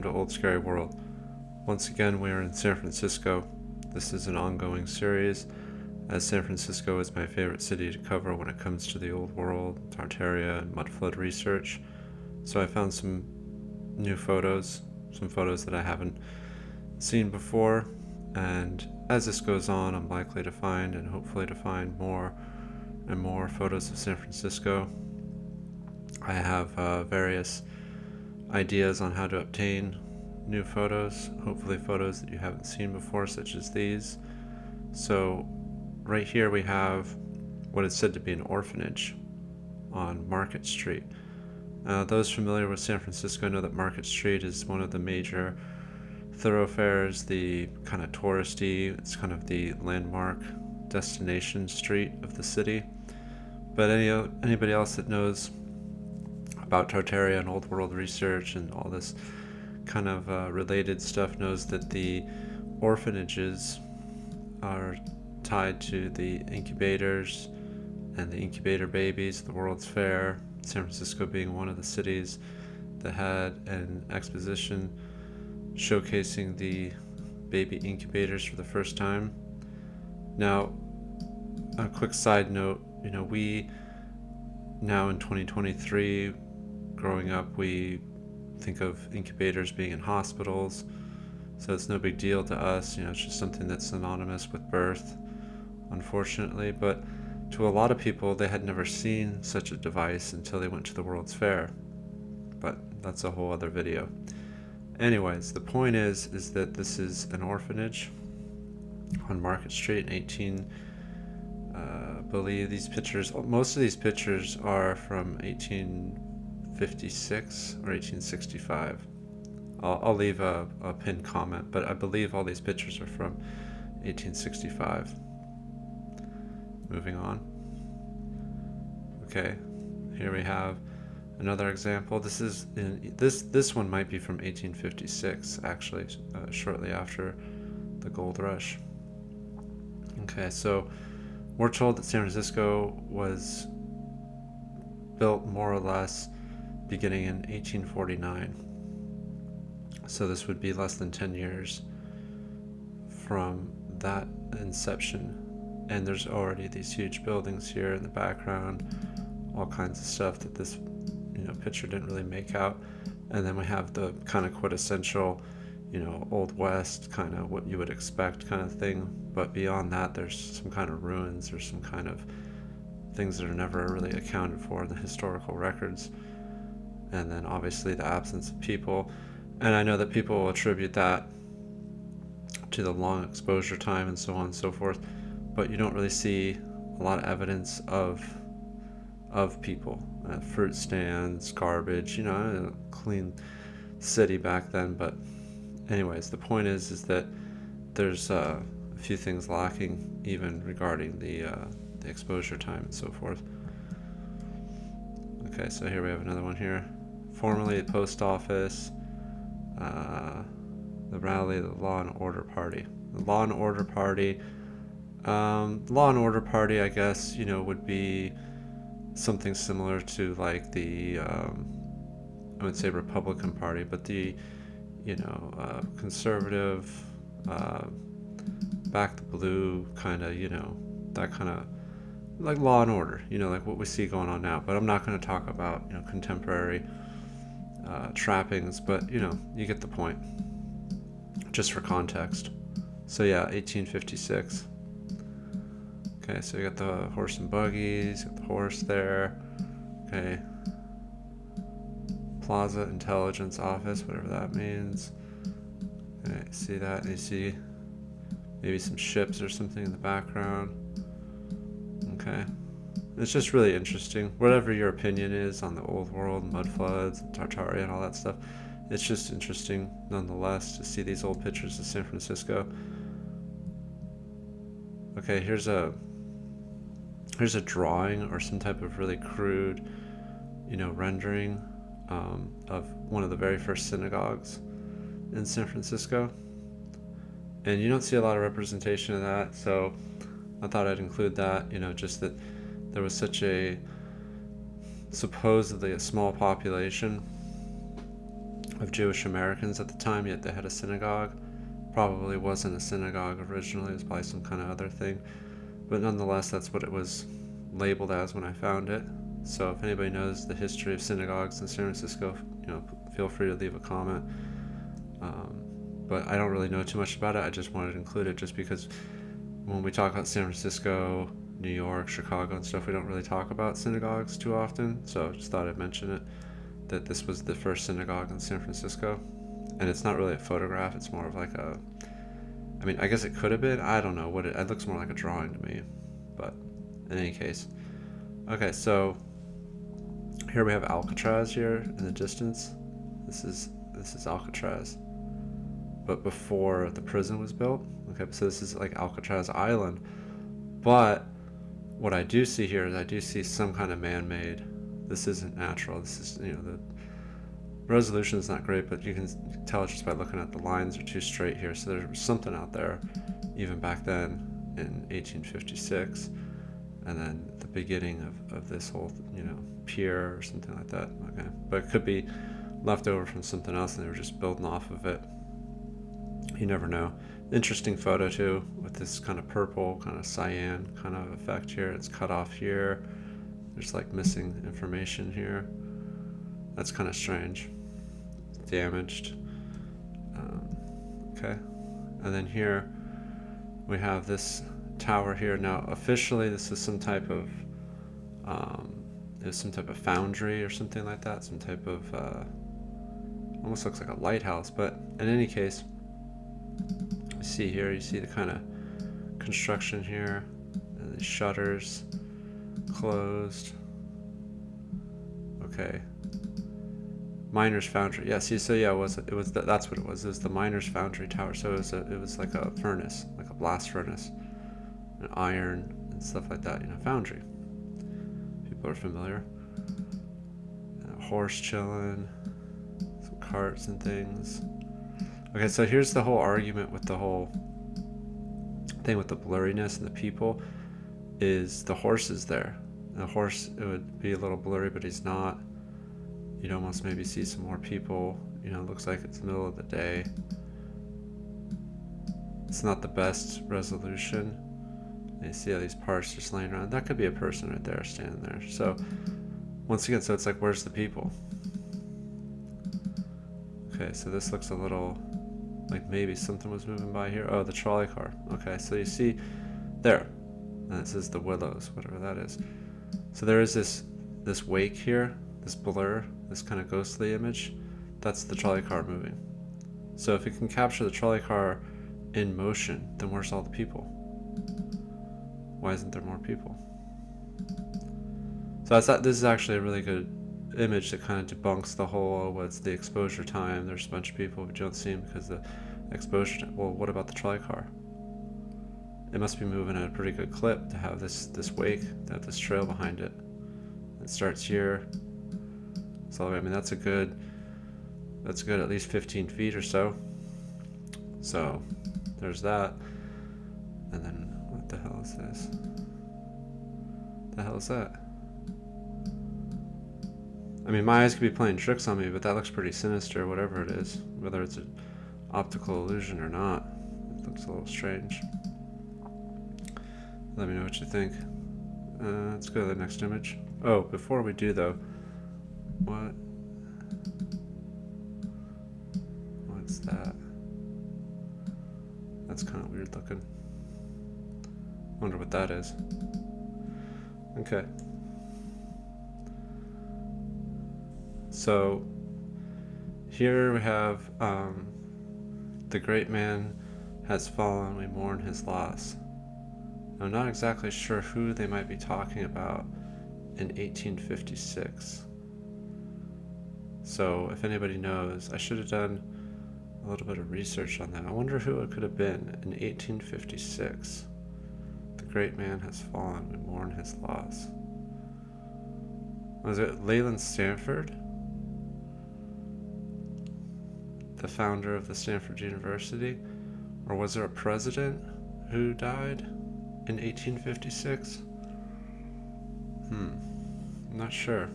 welcome to Old Scary World. Once again, we are in San Francisco. This is an ongoing series, as San Francisco is my favorite city to cover when it comes to the old world, Tartaria, and mudflood research. So I found some new photos, some photos that I haven't seen before, and as this goes on, I'm likely to find and hopefully to find more and more photos of San Francisco. I have various ideas on how to obtain new photos, hopefully photos that you haven't seen before, such as these. So right here we have what is said to be an orphanage on Market Street. Those familiar with San Francisco know that Market Street is one of the major thoroughfares, the kind of touristy, it's kind of the landmark destination street of the city. But anybody else that knows about Tartaria and old world research and all this kind of related stuff knows that the orphanages are tied to the incubators and the incubator babies, the World's Fair, San Francisco being one of the cities that had an exposition showcasing the baby incubators for the first time. Now, a quick side note, we now in 2023, growing up, we think of incubators being in hospitals, so it's no big deal to us. It's just something that's synonymous with birth, unfortunately. But to a lot of people, they had never seen such a device until they went to the World's Fair. But that's a whole other video. Anyways, the point is that this is an orphanage on Market Street in I believe these pictures, most of these pictures are from 1856 or 1865. I'll leave a pinned comment, but I believe all these pictures are from 1865. Moving on. Okay, here we have another example. This one might be from 1856, actually, shortly after the gold rush. Okay, so we're told that San Francisco was built more or less beginning in 1849. So this would be less than 10 years from that inception. And there's already these huge buildings here in the background, all kinds of stuff that this picture didn't really make out. And then we have the kind of quintessential Old West, kind of what you would expect kind of thing. But beyond that, there's some kind of ruins or some kind of things that are never really accounted for in the historical records. And then obviously the absence of people. And I know that people will attribute that to the long exposure time and so on and so forth. But you don't really see a lot of evidence of people. Fruit stands, garbage, a clean city back then. But anyways, the point is that there's a few things lacking, even regarding the exposure time and so forth. Okay, so here we have another one here. Formerly the post office, the rally of the Law and Order Party. The Law and Order Party, I guess, would be something similar to like the, I would say Republican Party, but the conservative, back the blue kind of, that kind of like Law and Order, like what we see going on now. But I'm not going to talk about, contemporary trappings, but you get the point, just for context. So yeah, 1856. Okay, so you got the horse and buggies, got the horse there. Okay. Plaza Intelligence Office, whatever that means. Okay, see that? And you see maybe some ships or something in the background. Okay. It's just really interesting. Whatever your opinion is on the old world, mudfloods, Tartaria, and all that stuff, it's just interesting nonetheless to see these old pictures of San Francisco. Okay, here's a drawing or some type of really crude, rendering of one of the very first synagogues in San Francisco. And you don't see a lot of representation of that, so I thought I'd include that, just that there was such a supposedly a small population of Jewish Americans at the time, yet they had a synagogue. Probably wasn't a synagogue originally, it was probably some kind of other thing. But nonetheless, that's what it was labeled as when I found it. So if anybody knows the history of synagogues in San Francisco, feel free to leave a comment. But I don't really know too much about it. I just wanted to include it just because when we talk about San Francisco, New York, Chicago and stuff, we don't really talk about synagogues too often. So I just thought I'd mention it, that this was the first synagogue in San Francisco. And it's not really a photograph, it's more of like a, I mean, I guess it could have been, I don't know what it looks more like a drawing to me. But in any case. Okay, so here we have Alcatraz here in the distance. This is Alcatraz, but before the prison was built. Okay, so this is like Alcatraz Island. But what I do see here is I do see some kind of man-made. This isn't natural. This is, the resolution is not great, but you can tell just by looking at the lines are too straight here. So there was something out there even back then in 1856, and then the beginning of this whole, pier or something like that. Okay, but it could be left over from something else and they were just building off of it. You never know. Interesting photo too, with this kind of purple, kind of cyan kind of effect here. It's cut off here. There's like missing information here. That's kind of strange. It's damaged. Okay, and then here we have this tower here. Now officially this is some type of foundry or something like that, some type of almost looks like a lighthouse. But in any case, you see here, you see the kind of construction here, and the shutters closed. Okay, Miners Foundry. Yeah, see, so yeah, that's what it was. It was the Miners Foundry Tower. So it was like a furnace, like a blast furnace, and iron and stuff like that. Foundry. People are familiar. And a horse chilling, some carts and things. Okay, so here's the whole argument with the whole thing with the blurriness and the people. Is the horse is there? And the horse, it would be a little blurry, but he's not. You'd almost maybe see some more people. It looks like it's the middle of the day. It's not the best resolution. And you see all these parts just laying around. That could be a person right there standing there. So once again, so it's like, where's the people? Okay, so this looks a little like maybe something was moving by here. Oh, the trolley car. Okay, so you see there, and it says the Willows, whatever that is. So there is this wake here, this blur, this kind of ghostly image. That's the trolley car moving. So if it can capture the trolley car in motion, then where's all the people? Why isn't there more people? So this is actually a really good image that kind of debunks the whole, what's the exposure time, there's a bunch of people but you don't see them because the exposure time. Well, what about the trolley car? It must be moving at a pretty good clip to have this wake, to have this trail behind it. It starts here. So I mean that's a good at least 15 feet or so. So there's that. And then what the hell is this? The hell is that? I mean, my eyes could be playing tricks on me, but that looks pretty sinister, whatever it is. Whether it's an optical illusion or not, it looks a little strange. Let me know what you think. Let's go to the next image. Oh, before we do though, what's that? That's kind of weird looking. Wonder what that is. Okay. So here we have the great man has fallen, we mourn his loss. I'm not exactly sure who they might be talking about in 1856. So if anybody knows, I should have done a little bit of research on that. I wonder who it could have been in 1856. The great man has fallen, we mourn his loss. Was it Leland Stanford? The founder of the Stanford University? Or was there a president who died in 1856? I'm not sure.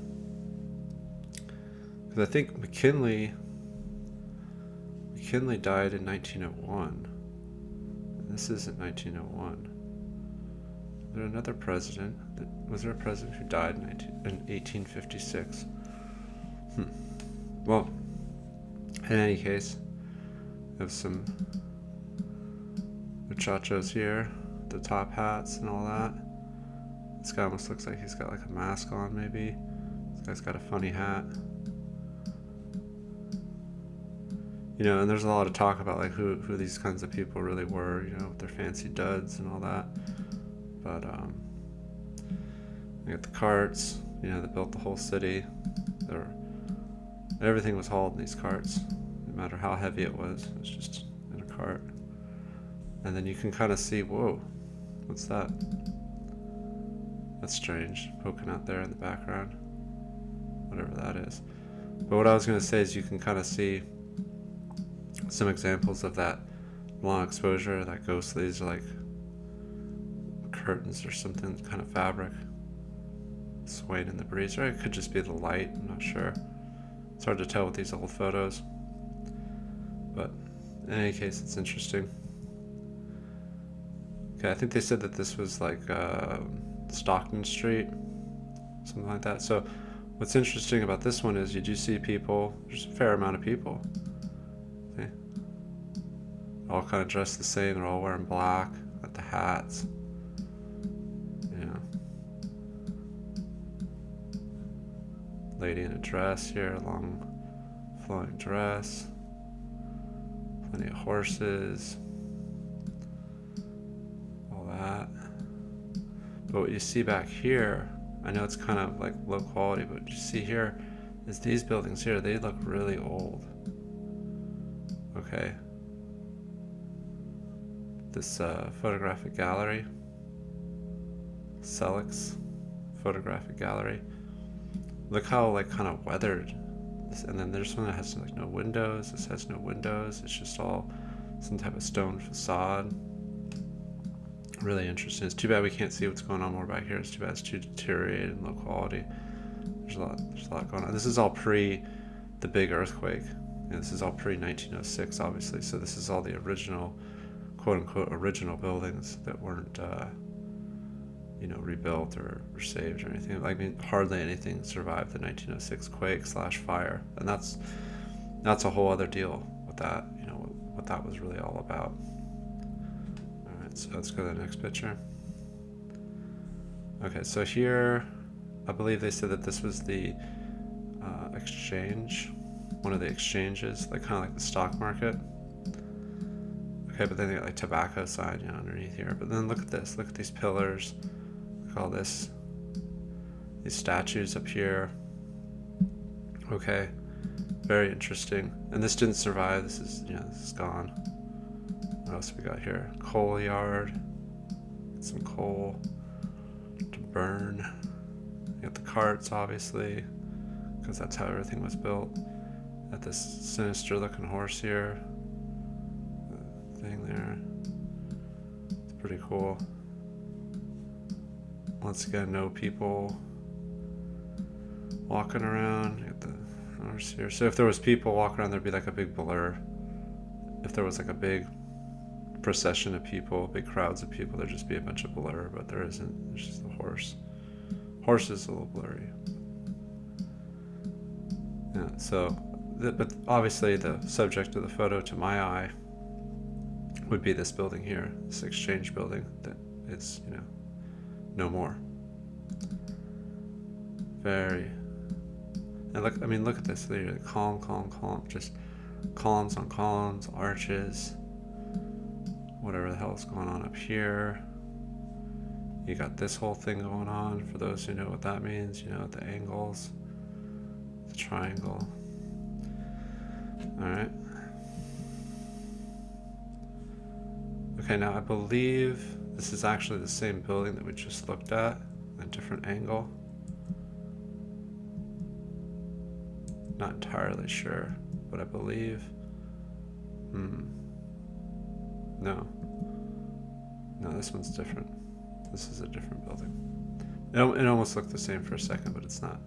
Because I think McKinley McKinley died in 1901. This isn't 1901. Was there another president? Was there a president who died in 1856? Well, in any case, we have some muchachos here, the top hats and all that. This guy almost looks like he's got like a mask on, maybe. This guy's got a funny hat. You know, and there's a lot of talk about like who these kinds of people really were, you know, with their fancy duds and all that. But you got the carts, you know, that built the whole city. Everything was hauled in these carts, no matter how heavy it was just in a cart. And then you can kind of see, whoa, what's that? That's strange, poking out there in the background, whatever that is. But what I was going to say is you can kind of see some examples of that long exposure, that ghostlies, or like curtains or something, kind of fabric swaying in the breeze, or it could just be the light, I'm not sure. It's hard to tell with these old photos, but in any case, it's interesting. Okay, I think they said that this was like Stockton Street, something like that. So what's interesting about this one is you do see people, there's a fair amount of people. Okay. All kind of dressed the same, they're all wearing black, got the hats. Lady in a dress here, a long flowing dress, plenty of horses, all that. But what you see back here, I know it's kind of like low quality, but what you see here is these buildings here, they look really old. Okay. This photographic gallery, aPSEx photographic gallery. Look how like kind of weathered this, and then there's one that has like no windows. This has no windows. It's just all some type of stone facade. Really interesting. It's too bad we can't see what's going on more back here. It's too bad it's too deteriorated and low quality. There's a lot going on. This is all pre the big earthquake. And this is all pre 1906, obviously. So this is all the original, quote unquote, original buildings that weren't you know, rebuilt or saved or anything. I mean, hardly anything survived the 1906 quake / fire, and that's a whole other deal with that. You know what that was really all about. All right, so let's go to the next picture. Okay, so here, I believe they said that this was the exchange, one of the exchanges, like kind of like the stock market. Okay, but then they got like tobacco sign, you know, underneath here. But then look at this. Look at these pillars. Look at all this. These statues up here. Okay, very interesting. And this didn't survive. This is, you know, this is gone. What else we got here? Coal yard. Some coal to burn. You got the carts, obviously, because that's how everything was built. Got this sinister looking horse here. The thing there. It's pretty cool. Once again, no people walking around. You got the horse here. So if there was people walking around, there'd be like a big blur. If there was like a big procession of people, big crowds of people, there'd just be a bunch of blur, but there isn't. There's just the horse. Horse is a little blurry. Yeah, so, but obviously the subject of the photo to my eye would be this building here, this exchange building that is, you know, no more. Very, and look, I mean, look at this. They're column, just columns on columns, arches, whatever the hell is going on up here. You got this whole thing going on, for those who know what that means, you know, the angles, the triangle. All right. Okay, now I believe this is actually the same building that we just looked at, a different angle. Not entirely sure, but I believe. No, this one's different. This is a different building. It almost looked the same for a second, but it's not.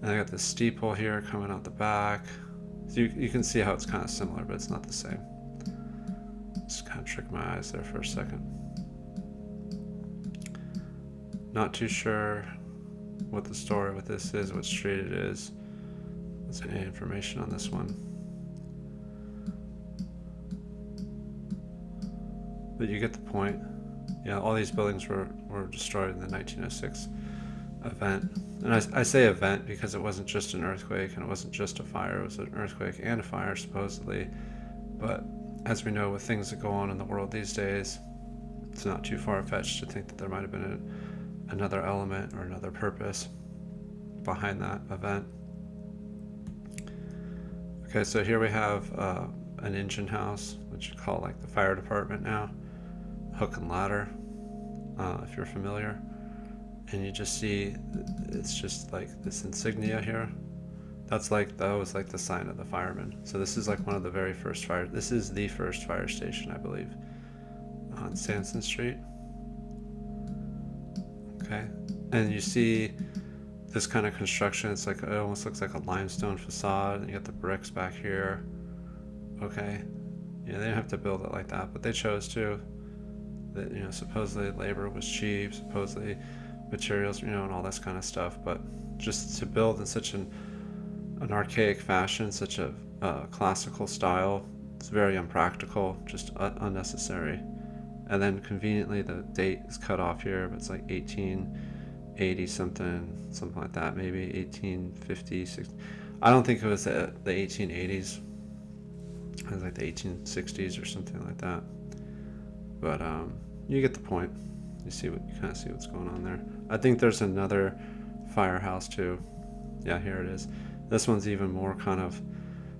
And I got this steeple here coming out the back. So you can see how it's kind of similar, but it's not the same. Just kind of tricked my eyes there for a second. Not too sure what the story with this is, what street it is. Is there any information on this one? But you get the point. Yeah, all these buildings were destroyed in the 1906 event. And I say event because it wasn't just an earthquake and it wasn't just a fire. It was an earthquake and a fire, supposedly. But as we know, with things that go on in the world these days, it's not too far-fetched to think that there might have been another element or another purpose behind that event. Okay, so here we have an engine house, which you call like the fire department now. Hook and ladder, if you're familiar. And you just see it's just like this insignia here. That was like the sign of the fireman. So this is like one of the very first fire. This is the first fire station, I believe, on Sanson Street. Okay, and you see this kind of construction. It's like, it almost looks like a limestone facade. And you got the bricks back here. Okay, yeah, they didn't have to build it like that, but they chose to. That, you know, supposedly labor was cheap, supposedly materials, you know, and all this kind of stuff. But just to build in such an archaic fashion, such a classical style, it's very unpractical, just unnecessary. And then conveniently the date is cut off here, but it's like 1880 something like that, maybe 1850, 60. I don't think it was the 1880s. It was like the 1860s or something like that. But you get the point. You kind of see what's going on there. I think there's another firehouse too. Yeah, here it is. This one's even more kind of,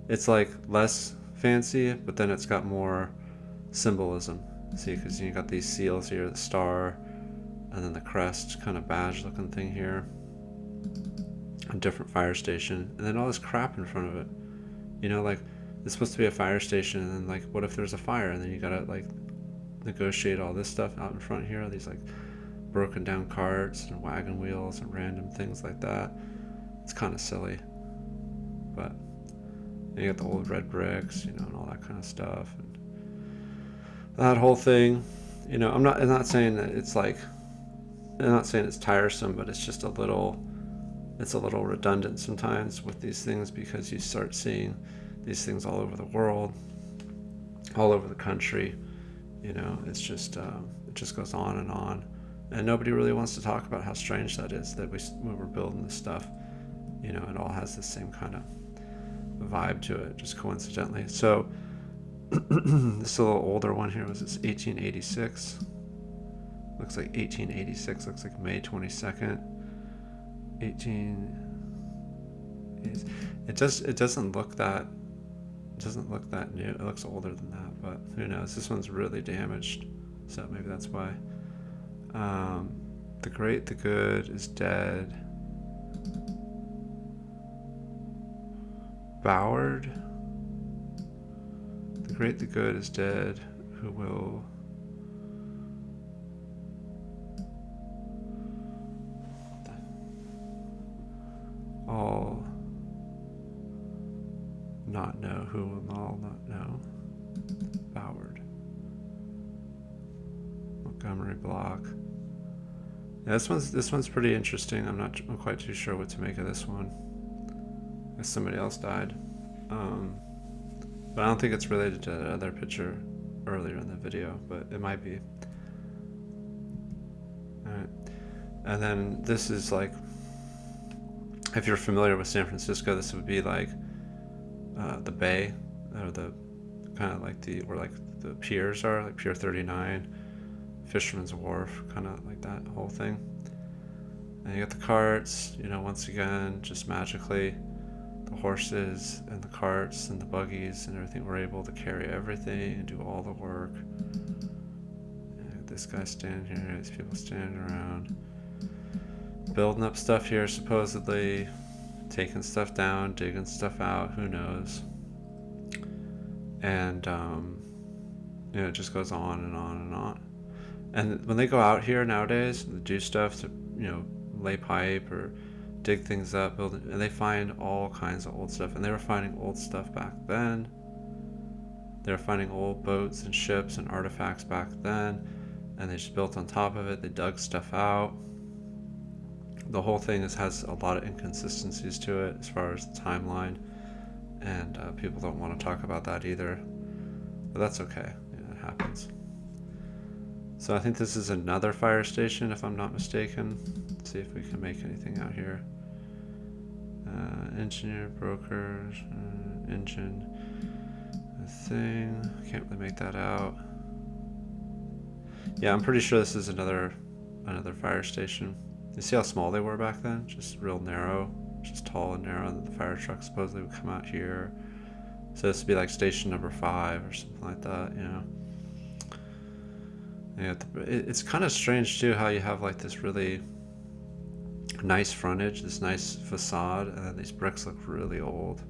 it's like less fancy, but then it's got more symbolism. See, because you got these seals here, the star, and then the crest kind of badge looking thing here. A different fire station, and then all this crap in front of it. You know, like, it's supposed to be a fire station, and then like, what if there's a fire, and then you gotta like negotiate all this stuff out in front here, these like broken down carts and wagon wheels and random things like that. It's kind of silly. But you got the old red bricks, you know, and all that kind of stuff, and that whole thing. You know, I'm not saying that it's like, I'm not saying it's tiresome, but it's just a little redundant sometimes with these things, because you start seeing these things all over the world, all over the country. You know, it's just it just goes on, and nobody really wants to talk about how strange that is, that we were building this stuff. You know, it all has the same kind of vibe to it, just coincidentally. So this little older one here was this 1886. Looks like 1886. Looks like May 22nd. It doesn't look that new. It looks older than that, but who knows? This one's really damaged, so maybe that's why. The great, the good is dead. Boward. The great, the good is dead. Who will? All not know. Who will all not know? Boward. Montgomery Block. Yeah, this one's pretty interesting. I'm quite too sure what to make of this one. I guess somebody else died. But I don't think it's related to the other picture earlier in the video, but it might be. Alright. And then this is like, if you're familiar with San Francisco, this would be like the bay, or the kind of like where like the piers are, like Pier 39, Fisherman's Wharf, kind of like that whole thing. And you got the carts, you know, once again, just magically, the horses and the carts and the buggies and everything were able to carry everything and do all the work. And this guy standing here, these people standing around, building up stuff here, supposedly, taking stuff down, digging stuff out, who knows. And you know, it just goes on and on and on. And when they go out here nowadays and do stuff to, you know, lay pipe or dig things up, build it, and they find all kinds of old stuff. And they were finding old stuff back then. They were finding old boats and ships and artifacts back then, and they just built on top of it. They dug stuff out. The whole thing has a lot of inconsistencies to it as far as the timeline, and people don't want to talk about that either, but that's okay. Yeah, it happens. So I think this is another fire station, if I'm not mistaken. Let's see if we can make anything out here. Engineer, brokers, engine, thing. Can't really make that out. Yeah, I'm pretty sure this is another fire station. You see how small they were back then? Just real narrow, just tall and narrow, and the fire truck supposedly would come out here. So this would be like station number 5 or something like that, you know. Yeah, it's kind of strange too how you have like this really nice frontage, this nice facade, and then these bricks look really old.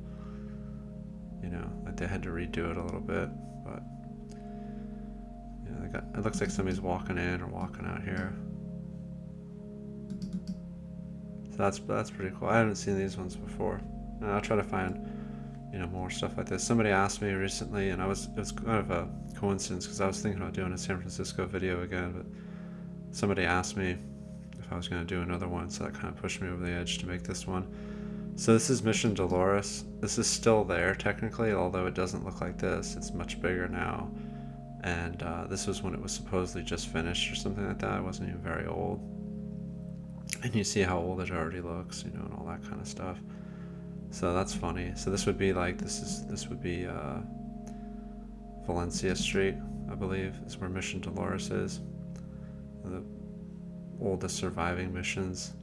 You know, like they had to redo it a little bit, but yeah, it looks like somebody's walking in or walking out here. So that's pretty cool. I haven't seen these ones before. And I'll try to find, you know, more stuff like this. Somebody asked me recently, and it was kind of a coincidence because I was thinking about doing a San Francisco video again, but somebody asked me if I was going to do another one, so that kind of pushed me over the edge to make this one. So this is Mission Dolores. This is still there technically, although it doesn't look like this. It's much bigger now, and this was when it was supposedly just finished or something like that. It wasn't even very old, and you see how old it already looks, you know, and all that kind of stuff. So that's funny. So this would be like this would be Valencia Street, I believe, is where Mission Dolores is. The oldest surviving missions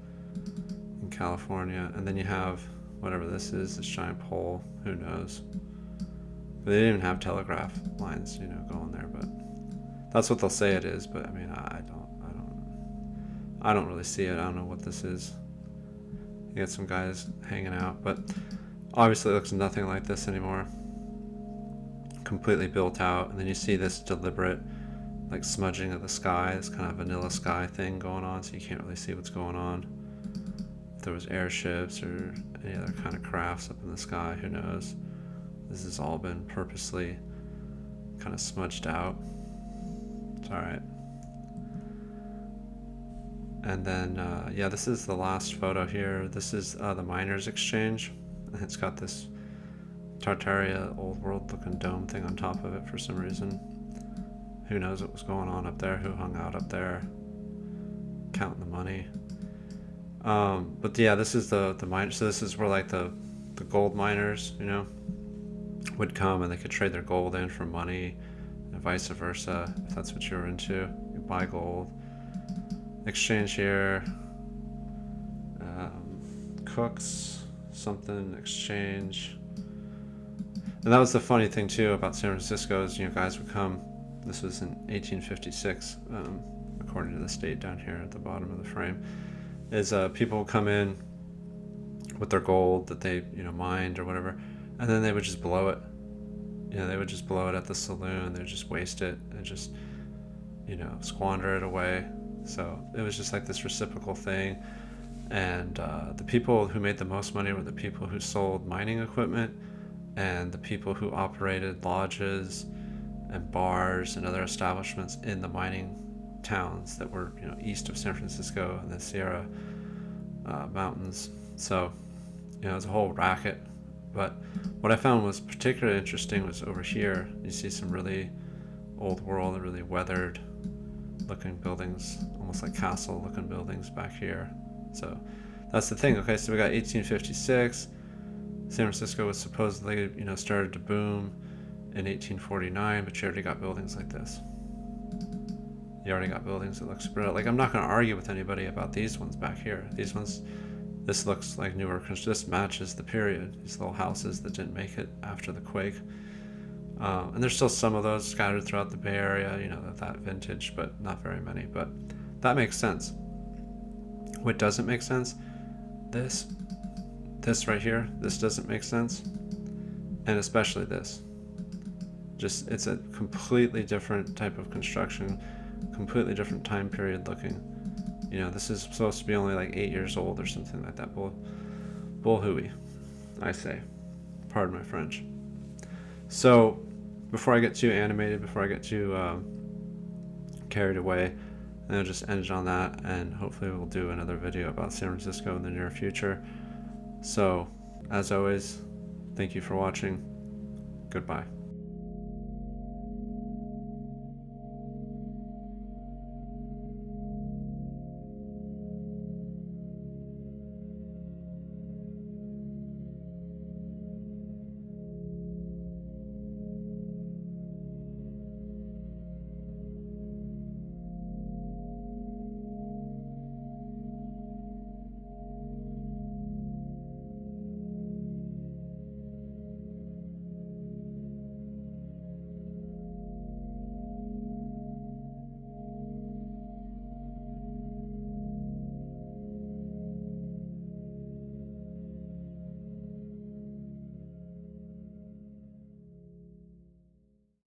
in California. And then you have whatever this is, this giant pole, who knows. But they didn't even have telegraph lines, you know, going there, but that's what they'll say it is. But I mean, I don't really see it. I don't know what this is. You get some guys hanging out, but obviously it looks nothing like this anymore. Completely built out, and then you see this deliberate like smudging of the sky, this kind of vanilla sky thing going on, so you can't really see what's going on. If there was airships or any other kind of crafts up in the sky, who knows. This has all been purposely kind of smudged out. It's alright. And then yeah, this is the last photo here. This is the Miners Exchange, and it's got this Tartaria old world looking dome thing on top of it for some reason. Who knows what was going on up there, who hung out up there counting the money. But yeah, this is the mine. So this is where like the gold miners, you know, would come and they could trade their gold in for money and vice versa, if that's what you're into. You buy gold, exchange here, cooks something, exchange. And that was the funny thing too about San Francisco is, you know, guys would come. This was in 1856, according to the date down here at the bottom of the frame. Is people would come in with their gold that they, you know, mined or whatever, and then they would just blow it. You know, they would just blow it at the saloon. They would just waste it and just, you know, squander it away. So it was just like this reciprocal thing. And the people who made the most money were the people who sold mining equipment and the people who operated lodges and bars and other establishments in the mining towns that were, you know, east of San Francisco and the Sierra Mountains. So, you know, it was a whole racket. But what I found was particularly interesting was over here. You see some really old world and really weathered looking buildings, almost like castle looking buildings back here. So that's the thing. Okay, so we got 1856. San Francisco was supposedly, you know, started to boom in 1849, but you already got buildings like this. You already got buildings that look spread out. Like, I'm not going to argue with anybody about these ones back here. These ones, this looks like newer. This matches the period. These little houses that didn't make it after the quake. And there's still some of those scattered throughout the Bay Area, you know, that vintage, but not very many. But that makes sense. What doesn't make sense? This right here, this doesn't make sense. And especially this. Just, it's a completely different type of construction, completely different time period looking. You know, this is supposed to be only like 8 years old or something like that. Bull hooey, I say. Pardon my French. So, before I get too animated, before I get too carried away, and I'll just end it on that, and hopefully we'll do another video about San Francisco in the near future. So, as always, thank you for watching. Goodbye.